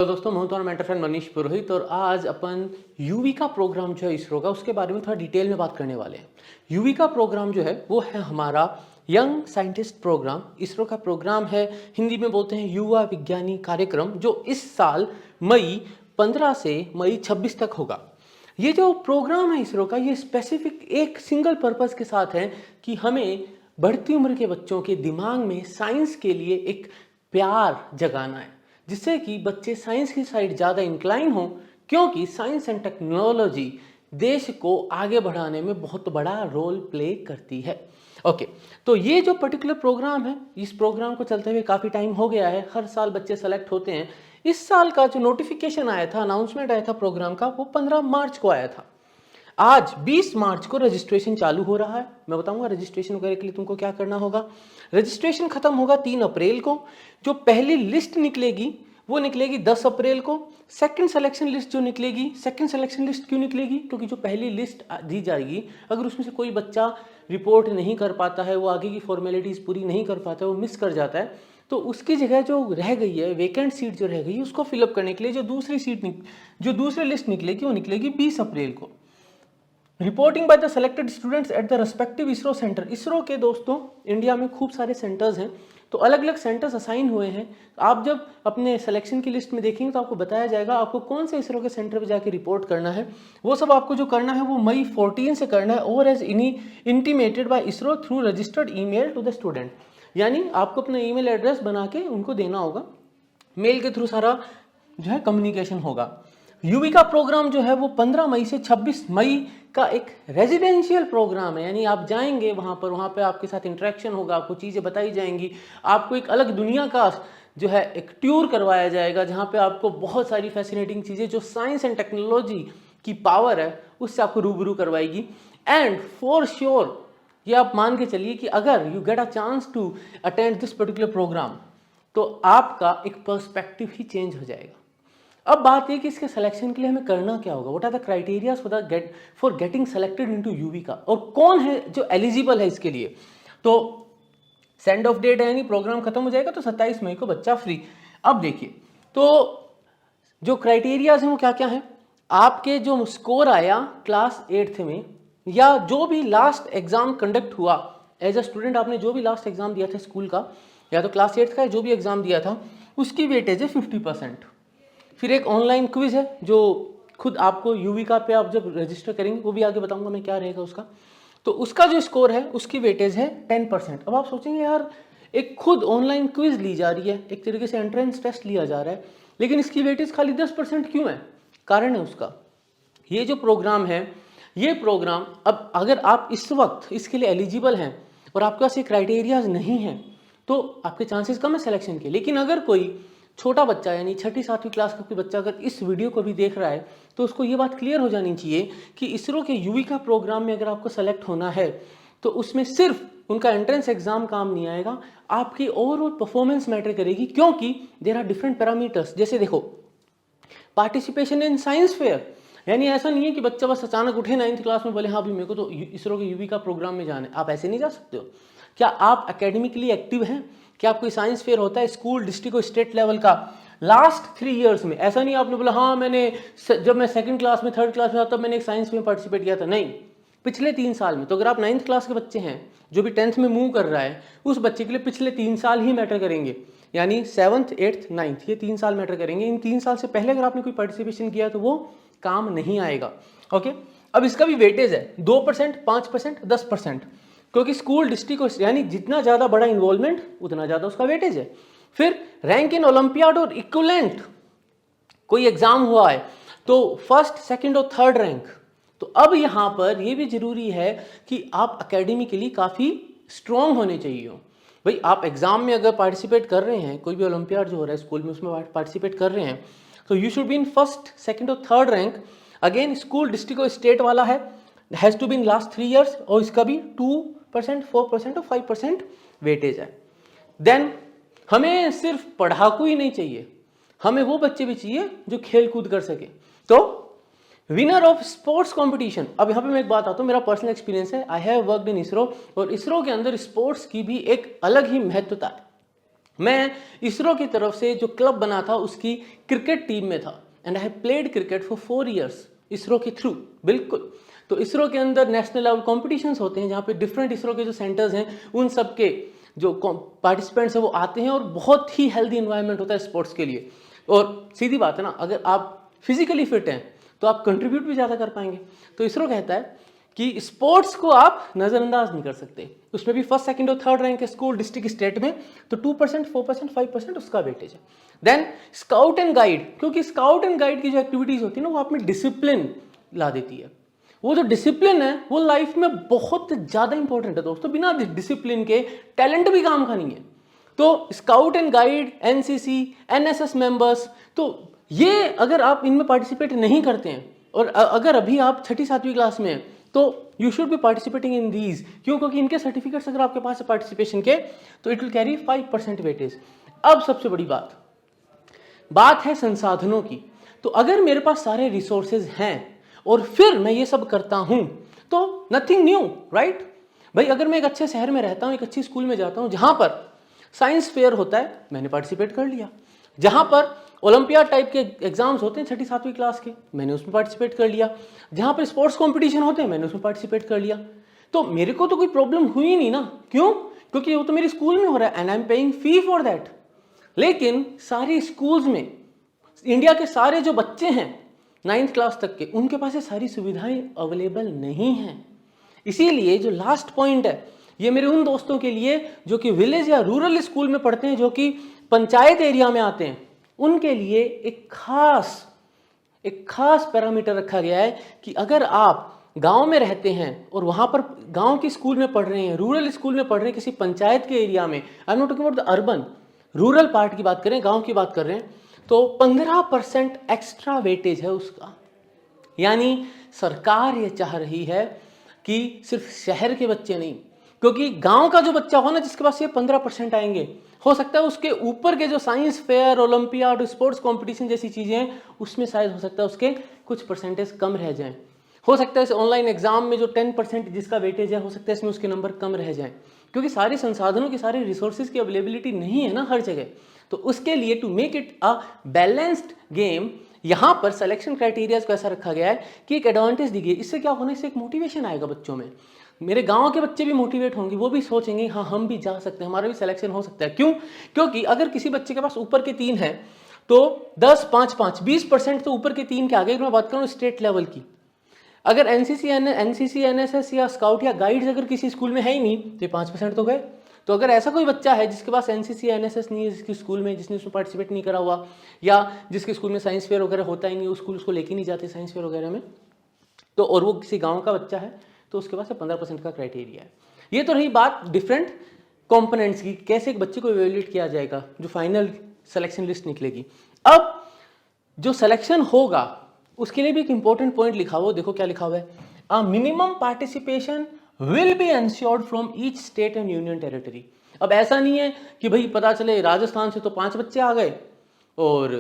तो दोस्तों मैं हूं तुम्हारा मेंटर फ्रेंड मनीष पुरोहित और आज अपन यूवी का प्रोग्राम जो है इसरो का उसके बारे में थोड़ा डिटेल में बात करने वाले हैं। यूवी का प्रोग्राम जो है वो है हमारा यंग साइंटिस्ट प्रोग्राम। इसरो का प्रोग्राम है, हिंदी में बोलते हैं युवा विज्ञानी कार्यक्रम, जो इस साल मई 15 से मई 26 तक होगा। ये जो प्रोग्राम है इसरो का, ये स्पेसिफिक एक सिंगल पर्पस के साथ है कि हमें बढ़ती उम्र के बच्चों के दिमाग में साइंस के लिए एक प्यार जगाना है, जिससे कि बच्चे साइंस की साइड ज़्यादा इंक्लाइन हो, क्योंकि साइंस एंड टेक्नोलॉजी देश को आगे बढ़ाने में बहुत बड़ा रोल प्ले करती है। ओके, तो ये जो पर्टिकुलर प्रोग्राम है, इस प्रोग्राम को चलते हुए काफ़ी टाइम हो गया है। हर साल बच्चे सेलेक्ट होते हैं। इस साल का जो नोटिफिकेशन आया था, अनाउंसमेंट आया था प्रोग्राम का, वो 15 मार्च को आया था। आज 20 मार्च को रजिस्ट्रेशन चालू हो रहा है। मैं बताऊंगा रजिस्ट्रेशन वगैरह के लिए तुमको क्या करना होगा। रजिस्ट्रेशन खत्म होगा 3 अप्रैल को। जो पहली लिस्ट निकलेगी वो निकलेगी 10 अप्रैल को। सेकंड सिलेक्शन लिस्ट जो निकलेगी, सेकंड सिलेक्शन लिस्ट क्यों निकलेगी? क्योंकि जो पहली लिस्ट दी जाएगी, अगर उसमें से कोई बच्चा रिपोर्ट नहीं कर पाता है, वो आगे की फॉर्मेलिटीज़ पूरी नहीं कर पाता है, वो मिस कर जाता है, तो उसकी जगह जो रह गई है, वेकेंट सीट जो रह गई है, उसको फिलअप करने के लिए जो दूसरी लिस्ट निकलेगी वो निकलेगी 20 अप्रैल को। Reporting by the selected students at the respective ISRO centre. ISRO के दोस्तों इंडिया में खूब सारे सेंटर्स हैं, तो अलग अलग सेंटर्स असाइन हुए हैं। आप जब अपने सिलेक्शन की लिस्ट में देखेंगे तो आपको बताया जाएगा आपको कौन से इसरो के सेंटर पे जाके रिपोर्ट करना है। वो सब आपको जो करना है वो मई 14 से करना है, और as intimated by ISRO through registered email to the student. यानी आपको अपना ईमेल एड्रेस बना के उनको देना होगा, मेल के थ्रू सारा जो है कम्युनिकेशन होगा। यूवी का प्रोग्राम जो है वो 15 मई से 26 मई का एक रेजिडेंशियल प्रोग्राम है। यानी आप जाएंगे वहाँ पे आपके साथ इंटरेक्शन होगा, आपको चीज़ें बताई जाएंगी, आपको एक अलग दुनिया का जो है एक टूर करवाया जाएगा, जहाँ पे आपको बहुत सारी फैसिनेटिंग चीज़ें जो साइंस एंड टेक्नोलॉजी की पावर है उससे आपको रूबरू करवाएगी। एंड फॉर श्योर ये आप मान के चलिए कि अगर you get a chance to attend this particular programme तो आपका एक पर्सपेक्टिव ही चेंज हो जाएगा। अब बात ये कि इसके सिलेक्शन के लिए हमें करना क्या होगा, what are the criteria for getting selected into YUVIKA, और कौन है जो एलिजिबल है इसके लिए। तो सेंड ऑफ डेट है, यानी प्रोग्राम खत्म हो जाएगा तो 27 मई को बच्चा फ्री। अब देखिए, तो जो क्राइटेरियाज हैं वो क्या क्या हैं। आपके जो स्कोर आया क्लास 8th में, या जो भी लास्ट एग्जाम कंडक्ट हुआ एज अ स्टूडेंट, आपने जो भी लास्ट एग्जाम दिया था स्कूल का या तो क्लास 8th का जो भी एग्जाम दिया था, उसकी वेटेज है 50%। फिर एक ऑनलाइन क्विज है जो खुद आपको यूवी का पे आप जब रजिस्टर करेंगे, वो भी आगे बताऊंगा मैं क्या रहेगा उसका, तो उसका जो स्कोर है उसकी वेटेज है 10%। अब आप सोचेंगे यार, एक खुद ऑनलाइन क्विज ली जा रही है, एक तरीके से एंट्रेंस टेस्ट लिया जा रहा है, लेकिन इसकी वेटेज खाली 10% क्यों है? कारण है उसका, ये जो प्रोग्राम है, ये प्रोग्राम अब अगर आप इस वक्त इसके लिए एलिजिबल हैं और आपके पास ये क्राइटेरियाज नहीं है तो आपके चांसेस कम है सिलेक्शन के। लेकिन अगर कोई छोटा बच्चा यानी 6ठी 7वीं क्लास का कोई बच्चा अगर इस वीडियो को भी देख रहा है तो उसको ये बात क्लियर हो जानी चाहिए कि इसरो के यूवी का प्रोग्राम में अगर आपको सेलेक्ट होना है तो उसमें सिर्फ उनका एंट्रेंस एग्जाम काम नहीं आएगा, आपकी ओवरऑल परफॉर्मेंस मैटर करेगी, क्योंकि देयर आर डिफरेंट पैरामीटर्स। जैसे देखो, पार्टिसिपेशन इन साइंस फेयर, यानी ऐसा नहीं है कि बच्चा बस अचानक उठे 9th क्लास में बोले हाँ भाई मेरे को तो इसरो के यूवी का प्रोग्राम में जाना है। आप ऐसे नहीं जा सकते हो। क्या आप एकेडमिकली एक्टिव हैं? क्या कोई साइंस फेयर होता है स्कूल, डिस्ट्रिक्ट और स्टेट लेवल का लास्ट 3 इयर्स में? ऐसा नहीं आपने बोला हाँ मैंने जब मैं 2nd क्लास में 3rd क्लास में था तब मैंने एक साइंस में पार्टिसिपेट किया था। नहीं, पिछले 3 साल में। तो अगर आप 9th क्लास के बच्चे हैं जो भी 10th में मूव कर रहा है, उस बच्चे के लिए पिछले 3 साल ही मैटर करेंगे। यानी 7th 8th 9th ये 3 साल मैटर करेंगे। इन 3 साल से पहले अगर आपने कोई पार्टिसिपेशन किया तो वो काम नहीं आएगा। ओके, अब इसका भी वेटेज है 2%, 5%, 10%, क्योंकि स्कूल, डिस्ट्रिक्ट यानी जितना ज़्यादा बड़ा इन्वॉल्वमेंट उतना ज़्यादा उसका वेटेज है। फिर रैंक इन ओलंपियाड और इक्विवेलेंट, कोई एग्जाम हुआ है तो 1st, 2nd और 3rd रैंक। तो अब यहाँ पर ये भी जरूरी है कि आप एकेडमिकली काफ़ी स्ट्रॉन्ग होने चाहिए हो। भाई आप एग्जाम में अगर पार्टिसिपेट कर रहे हैं, कोई भी ओलंपियाड जो हो रहा है स्कूल में उसमें पार्टिसिपेट कर रहे हैं, तो you should be in 1st, 2nd और 3rd rank. Again school, district और स्टेट वाला है, has to be in last 3 years, और इसका भी 2%, 4% और 5% वेटेज है। देन हमें सिर्फ पढ़ाकू ही नहीं चाहिए, हमें वो बच्चे भी चाहिए जो खेल कूद कर सके। तो विनर ऑफ स्पोर्ट्स कंपटीशन, अब यहाँ पे मैं एक बात आता हूँ, मेरा पर्सनल एक्सपीरियंस है, I have worked in ISRO, और इसरो के अंदर स्पोर्ट्स की भी एक अलग ही महत्वता है। मैं इसरो की तरफ से जो क्लब बना था उसकी क्रिकेट टीम में था and I have played cricket for 4 years ISRO के थ्रू। बिल्कुल। तो इसरो के अंदर नेशनल लेवल कॉम्पिटिशन्स होते हैं जहाँ पे डिफरेंट इसरो के जो सेंटर्स हैं उन सब के जो पार्टिसिपेंट्स हैं वो आते हैं और बहुत ही हेल्दी इन्वायरमेंट होता है स्पोर्ट्स के लिए। और सीधी बात है ना, अगर आप फिजिकली फिट हैं तो आप कंट्रीब्यूट भी ज़्यादा कर पाएंगे। तो इसरो कहता है कि स्पोर्ट्स को आप नज़रअंदाज नहीं कर सकते, उसमें भी फर्स्ट सेकंड और थर्ड रैंक के स्कूल डिस्ट्रिक्ट स्टेट में तो 2%, 4%, 5% उसका वेटेज है। देन स्काउट एंड गाइड, क्योंकि स्काउट एंड गाइड की जो एक्टिविटीज़ होती है ना वो आप में डिसिप्लिन ला देती है। वो जो डिसिप्लिन है वो लाइफ में बहुत ज़्यादा इंपॉर्टेंट है दोस्तों, बिना डिसिप्लिन के टैलेंट भी काम का नहीं है। तो scout and guide, NCC, NSS members, तो ये अगर आप इनमें पार्टिसिपेट नहीं करते हैं और अगर अभी आप 6ठी-7वीं क्लास में हैं तो you should be participating in these. क्यों? क्योंकि इनके सर्टिफिकेट्स अगर आपके पास है पार्टिसिपेशन के तो इट विल कैरी 5% वेटेज। अब सबसे बड़ी बात है संसाधनों की। तो अगर मेरे पास सारे रिसोर्सेज हैं और फिर मैं ये सब करता हूं तो नथिंग न्यू, राइट भाई। अगर मैं एक अच्छे शहर में रहता हूं, एक अच्छी स्कूल में जाता हूं जहां पर साइंस फेयर होता है, मैंने पार्टिसिपेट कर लिया। जहां पर ओलंपियाड टाइप के एग्जाम्स होते हैं 6ठी-7वीं क्लास के, मैंने उसमें पार्टिसिपेट कर लिया। जहां पर स्पोर्ट्स कंपटीशन होते हैं मैंने उसमें पार्टिसिपेट कर लिया। तो मेरे को तो कोई प्रॉब्लम हुई नहीं ना। क्यों? क्योंकि वो तो मेरे स्कूल में हो रहा है and I am paying fee for that. लेकिन सारे स्कूल्स में इंडिया के सारे जो बच्चे हैं 9th क्लास तक के, उनके पास ये सारी सुविधाएं अवेलेबल नहीं हैं। इसीलिए जो लास्ट पॉइंट है ये मेरे उन दोस्तों के लिए जो कि विलेज या रूरल स्कूल में पढ़ते हैं, जो कि पंचायत एरिया में आते हैं, उनके लिए एक खास पैरामीटर रखा गया है कि अगर आप गांव में रहते हैं और वहां पर गांव के स्कूल में पढ़ रहे हैं, रूरल स्कूल में पढ़ रहे हैं, किसी पंचायत के एरिया में, I am not talking about the urban, rural part की बात करें, गांव की बात कर रहे हैं, तो 15% एक्स्ट्रा वेटेज है उसका। यानी सरकार ये चाह रही है कि सिर्फ शहर के बच्चे नहीं, क्योंकि गांव का जो बच्चा हो ना जिसके पास ये 15% आएंगे, हो सकता है उसके ऊपर के जो science fair, olympiad, sports competition जैसी चीजें हैं उसमें शायद हो सकता है उसके कुछ परसेंटेज कम रह जाएं। हो सकता है इस ऑनलाइन एग्जाम में जो 10% जिसका वेटेज है, हो सकता है इसमें उसके नंबर कम रह जाएं, क्योंकि सारे संसाधनों की, सारे रिसोर्सेज की अवेलेबिलिटी नहीं है ना हर जगह। तो उसके लिए to make it a balanced game, यहाँ पर सिलेक्शन क्राइटेरियाज को ऐसा रखा गया है कि एक एडवांटेज दी गई। इससे क्या होने से एक मोटिवेशन आएगा बच्चों में। मेरे गांव के बच्चे भी मोटिवेट होंगे, वो भी सोचेंगे हाँ हम भी जा सकते हैं, हमारा भी सिलेक्शन हो सकता है। क्यों? क्योंकि अगर किसी बच्चे के पास ऊपर के 3 है तो 10, 5, 5, 20% तो ऊपर के 3 के आगे। मैं बात करूँ स्टेट लेवल की, अगर एनसीसी, एनएसएस या स्काउट या गाइड्स अगर किसी स्कूल में है ही नहीं तो 5% तो गए। तो अगर ऐसा कोई बच्चा है जिसके पास एनसीसी, एनएसएस नहीं है, जिसके स्कूल में, जिसने उसमें पार्टिसिपेट नहीं करा हुआ, या जिसके स्कूल में साइंस फेयर वगैरह होता ही नहीं, उस स्कूल उसको लेके नहीं जाते साइंस फेयर वगैरह में, तो और वो किसी गाँव का बच्चा है तो उसके पास 15% का क्राइटेरिया है। ये तो रही बात डिफरेंट कंपोनेंट्स की, कैसे एक बच्चे को इवैल्यूएट किया जाएगा, जो फाइनल सिलेक्शन लिस्ट निकलेगी। अब जो सिलेक्शन होगा उसके लिए भी एक इंपॉर्टेंट पॉइंट लिखा हुआ, देखो क्या लिखा हुआ है, a minimum participation will be ensured from each state and union territory. अब ऐसा नहीं है कि भाई पता चले राजस्थान से तो 5 बच्चे आ गए और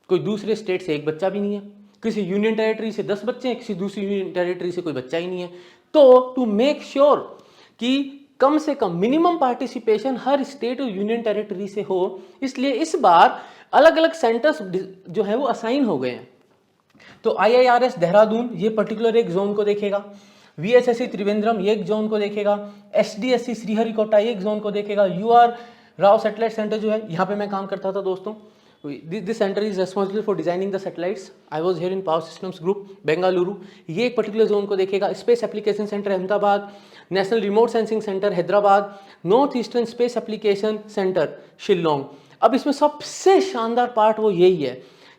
कोई दूसरे स्टेट से 1 बच्चा भी नहीं है, किसी यूनियन टेरिटरी से 10 बच्चे हैं, किसी दूसरी यूनियन टेरिटरी से कोई बच्चा ही नहीं है। तो टू मेक श्योर कि कम से कम मिनिमम पार्टिसिपेशन हर स्टेट और यूनियन टेरिटरी से हो, इसलिए इस बार अलग अलग सेंटर्स जो है वो असाइन हो गए हैं। तो IIRS देहरादून ये पर्टिकुलर एक जोन को देखेगा, VSSC त्रिवेंद्रम ये एक जोन को देखेगा, SDSC श्रीहरिकोटा ये एक जोन को देखेगा, UR राव सैटेलाइट सेंटर जो है यहाँ पे मैं काम करता था दोस्तों, this centre is responsible for designing the satellites, I was here in power systems group Bengaluru, ये एक पर्टिकुलर जोन को देखेगा। Space application centre Ahmedabad, national remote sensing centre Hyderabad, north eastern space application centre Shillong. अब इसमें सबसे शानदार पार्ट वो यही है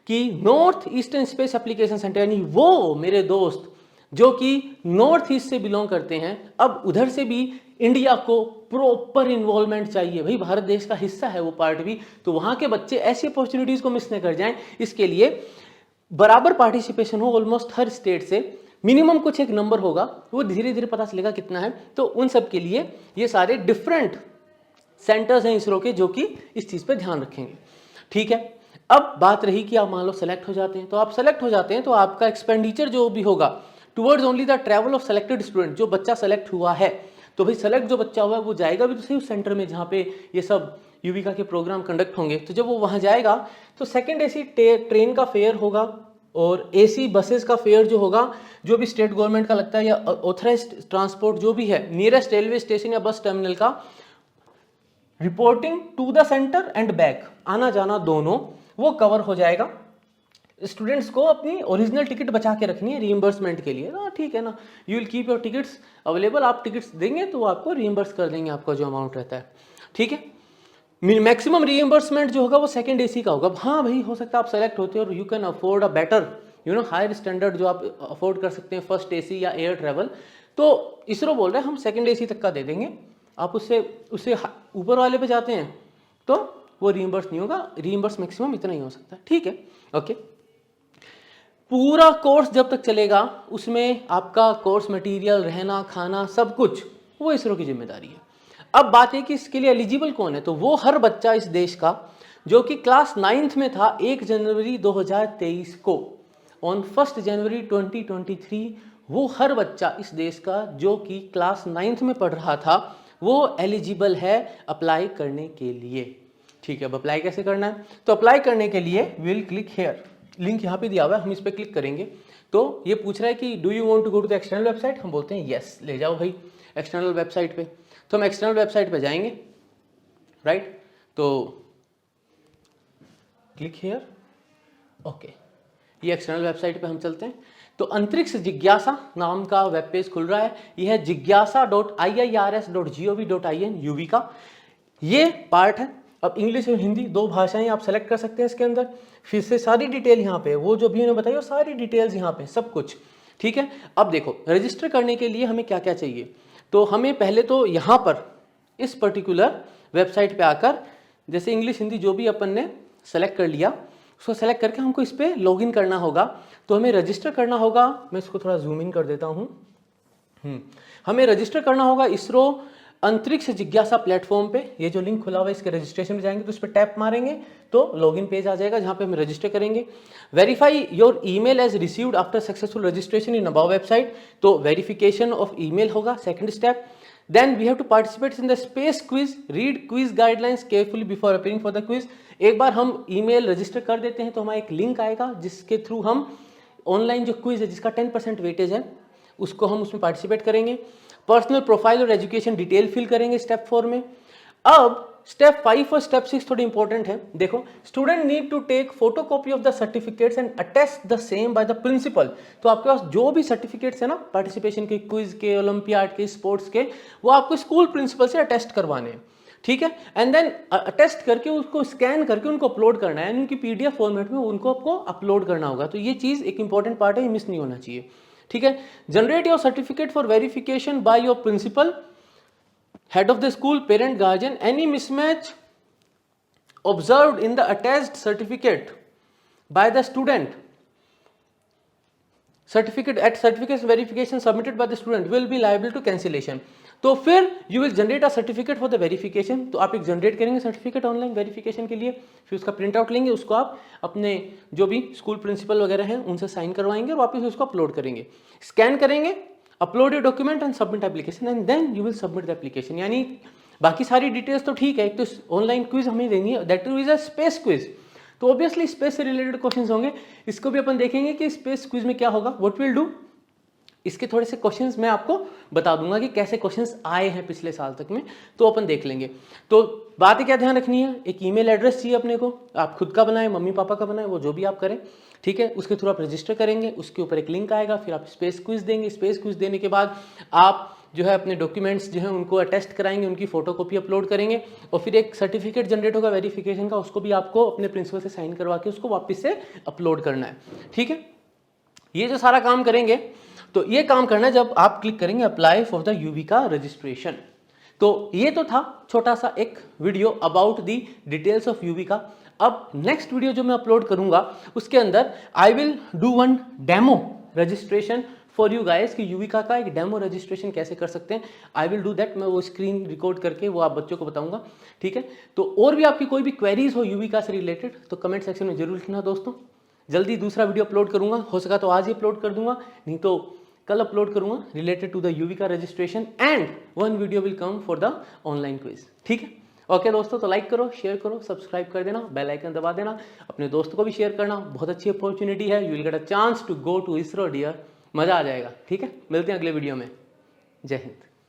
कि north eastern space application centre, यानी वो मेरे दोस्त जो कि नॉर्थ ईस्ट से बिलोंग करते हैं, अब उधर से भी इंडिया को प्रॉपर इन्वॉल्वमेंट चाहिए, भाई भारत देश का हिस्सा है वो पार्ट भी, तो वहां के बच्चे ऐसी अपॉर्चुनिटीज को मिस न कर जाएं, इसके लिए बराबर पार्टिसिपेशन हो ऑलमोस्ट हर स्टेट से, मिनिमम कुछ एक नंबर होगा, वो धीरे धीरे पता चलेगा कितना है। तो उन सब के लिए ये सारे डिफरेंट सेंटर्स हैं इसरो के जो कि इस चीज पे ध्यान रखेंगे। ठीक है, अब बात रही कि आप मान लो सेलेक्ट हो जाते हैं, तो आप सेलेक्ट हो जाते हैं तो आपका एक्सपेंडिचर जो भी होगा towards only the travel of selected student, जो बच्चा सेलेक्ट हुआ है, तो भाई सेलेक्ट जो बच्चा हुआ है वो जाएगा भी तो सही उस सेंटर में जहाँ पे ये सब युविका के प्रोग्राम कंडक्ट होंगे, तो जब वो वहाँ जाएगा तो सेकंड एसी ट्रेन का फेयर होगा और एसी बसेस का फेयर जो होगा, जो भी स्टेट गवर्नमेंट का लगता है या ऑथराइज्ड ट्रांसपोर्ट जो भी है, नियरेस्ट रेलवे स्टेशन या बस टर्मिनल का, reporting to the centre and back, आना जाना दोनों, वो कवर हो जाएगा। स्टूडेंट्स को अपनी ओरिजिनल टिकट बचा के रखनी है रीइंबर्समेंट के लिए, ठीक है ना, you will keep your tickets available, आप टिकट्स देंगे तो वो आपको रीइंबर्स कर देंगे आपका जो अमाउंट रहता है, ठीक है। मैक्सिमम रीइंबर्समेंट जो होगा वो सेकंड एसी का होगा। हाँ भाई, हो सकता है आप सेलेक्ट होते हो और you can afford a better higher standard जो आप अफोर्ड कर सकते हैं फर्स्ट एसी या एयर ट्रेवल, तो इसरो बोल रहे हैं हम सेकंड एसी तक का दे देंगे। आप उससे ऊपर वाले पे जाते हैं तो वो रीइंबर्स नहीं होगा, रीइंबर्स मैक्सिमम इतना ही हो सकता है, ठीक है, ओके। पूरा कोर्स जब तक चलेगा उसमें आपका कोर्स मटेरियल, रहना खाना सब कुछ वो इसरो की जिम्मेदारी है। अब बात है कि इसके लिए एलिजिबल कौन है, तो वो हर बच्चा इस देश का जो कि क्लास 9th में था 1 जनवरी 2023 को, ऑन 1 जनवरी 2023 वो हर बच्चा इस देश का जो कि क्लास 9th में पढ़ रहा था वो एलिजिबल है अप्लाई करने के लिए, ठीक है। अब अप्लाई कैसे करना है, तो अप्लाई करने के लिए विल क्लिक हेयर, लिंक यहाँ पे दिया हुआ है, हम इस पर क्लिक करेंगे तो ये पूछ रहा है कि do you want to go to the external website, हम बोलते हैं यस, ले जाओ भाई एक्सटर्नल वेबसाइट पे। तो हम एक्सटर्नल वेबसाइट पे जाएंगे, राइट, तो क्लिक हेयर, ओके, ये एक्सटर्नल वेबसाइट पे हम चलते हैं। तो अंतरिक्ष जिज्ञासा नाम का वेब पेज खुल रहा है, यह है jigyasa.iirs.gov.in यूवी का ये पार्ट है। अब इंग्लिश और हिंदी दो भाषाएं आप सेलेक्ट कर सकते हैं इसके अंदर। फिर से सारी डिटेल यहाँ पे, वो जो भी उन्होंने बताई वो सारी डिटेल्स यहाँ पे सब कुछ, ठीक है। अब देखो रजिस्टर करने के लिए हमें क्या क्या चाहिए, तो हमें पहले तो यहाँ पर इस पर्टिकुलर वेबसाइट पे आकर, जैसे इंग्लिश हिंदी जो भी अपन ने सेलेक्ट कर लिया उसको सेलेक्ट करके हमको इस पर लॉगिन करना होगा। तो हमें रजिस्टर करना होगा, मैं इसको थोड़ा जूम इन कर देता हूँ। हमें रजिस्टर करना होगा इसरो अंतरिक्ष जिज्ञासा प्लेटफॉर्म पे, ये जो लिंक खुला हुआ है इसके रजिस्ट्रेशन में जाएंगे तो इस पर टैप मारेंगे तो लॉगिन पेज आ जाएगा जहाँ पे हम रजिस्टर करेंगे। Verify your email as received after successful registration in above website, तो वेरिफिकेशन ऑफ ईमेल होगा second step. Then we have to participate in the space quiz, read quiz guidelines carefully before appearing for the quiz. एक बार हम email register कर देते हैं तो हमारा एक लिंक आएगा जिसके थ्रू हम ऑनलाइन जो क्विज है जिसका 10% वेटेज है उसको हम उसमें पार्टिसिपेट करेंगे। पर्सनल प्रोफाइल और एजुकेशन डिटेल फिल करेंगे स्टेप 4 में। अब स्टेप 5 और स्टेप 6 थोड़ी इंपॉर्टेंट है। देखो, student need to take photocopy of the certificates and attest the same by the principal. तो आपके पास जो भी सर्टिफिकेट्स है ना पार्टिसिपेशन के, क्विज के, ओलंपियाड के, स्पोर्ट्स के, वो आपको स्कूल प्रिंसिपल से अटेस्ट करवाने हैं, ठीक है। एंड देन अटेस्ट करके उसको स्कैन करके उनको अपलोड करना है, उनकी पीडीएफ फॉर्मेट में उनको आपको अपलोड करना होगा। तो ये चीज़ एक इंपॉर्टेंट पार्ट है, ये मिस नहीं होना चाहिए, ठीक है। Generate your certificate for verification by your principal, head of the school, parent, guardian. Any mismatch observed in the attached certificate by the student, certificate verification submitted by the student will be liable to cancellation. तो फिर you will generate a certificate for the verification। तो आप एक generate करेंगे certificate online verification के लिए, फिर उसका प्रिंट आउट लेंगे, उसको आप अपने जो भी स्कूल प्रिंसिपल वगैरह हैं उनसे साइन करवाएंगे और वापस उसको अपलोड करेंगे, स्कैन करेंगे, upload your document and submit application and then you will submit the application. यानी बाकी सारी डिटेल्स तो ठीक है, एक तो ऑनलाइन क्विज हमें देनी है, that is a space quiz, तो ऑब्वियसली स्पेस से रिलेटेड क्वेश्चंस होंगे। इसको भी अपन देखेंगे कि स्पेस क्विज में क्या होगा, व्हाट विल डू। इसके थोड़े से क्वेश्चंस मैं आपको बता दूंगा कि कैसे क्वेश्चंस आए हैं पिछले साल तक में, तो अपन देख लेंगे। तो बातें क्या ध्यान रखनी है, एक ईमेल एड्रेस चाहिए अपने को, आप खुद का बनाएं, मम्मी पापा का बनाएं, वो जो भी आप करें, ठीक है। उसके थ्रू आप रजिस्टर करेंगे, उसके ऊपर एक लिंक आएगा, फिर आप स्पेस क्विज देंगे। स्पेस क्विज देने के बाद आप जो है अपने डॉक्यूमेंट्स जो है उनको अटेस्ट कराएंगे, उनकी फोटोकॉपी अपलोड करेंगे और फिर एक सर्टिफिकेट जनरेट होगा वेरिफिकेशन का, उसको भी आपको अपने प्रिंसिपल से साइन करवा के उसको वापस से अपलोड करना है, ठीक है। ये जो सारा काम करेंगे, तो ये काम करना है जब आप क्लिक करेंगे apply for the YUVIKA registration. तो ये तो था छोटा सा एक video about the details of Yuvika. अब नेक्स्ट वीडियो जो मैं अपलोड करूंगा उसके अंदर I will do one demo registration for you guys कि यूविका का एक डेमो रजिस्ट्रेशन कैसे कर सकते हैं। आई विल डू दैट, मैं वो स्क्रीन रिकॉर्ड करके वो आप बच्चों को बताऊंगा, ठीक है। तो और भी आपकी कोई भी क्वेरीज हो यूविका से रिलेटेड तो कमेंट सेक्शन में जरूर लिखना दोस्तों। जल्दी दूसरा वीडियो अपलोड करूंगा, हो सका तो आज ही अपलोड कर दूंगा, नहीं तो कल अपलोड करूंगा related to the YUVIKA registration and one video will come for the online quiz, ठीक है। ओके दोस्तों, तो लाइक करो, शेयर करो, सब्सक्राइब कर देना, बेल आइकन दबा देना, अपने दोस्तों को भी शेयर करना। बहुत अच्छी अपॉर्चुनिटी है, you will get a chance to go to ISRO dear, मज़ा आ जाएगा। ठीक है, मिलते हैं अगले वीडियो में। जय हिंद।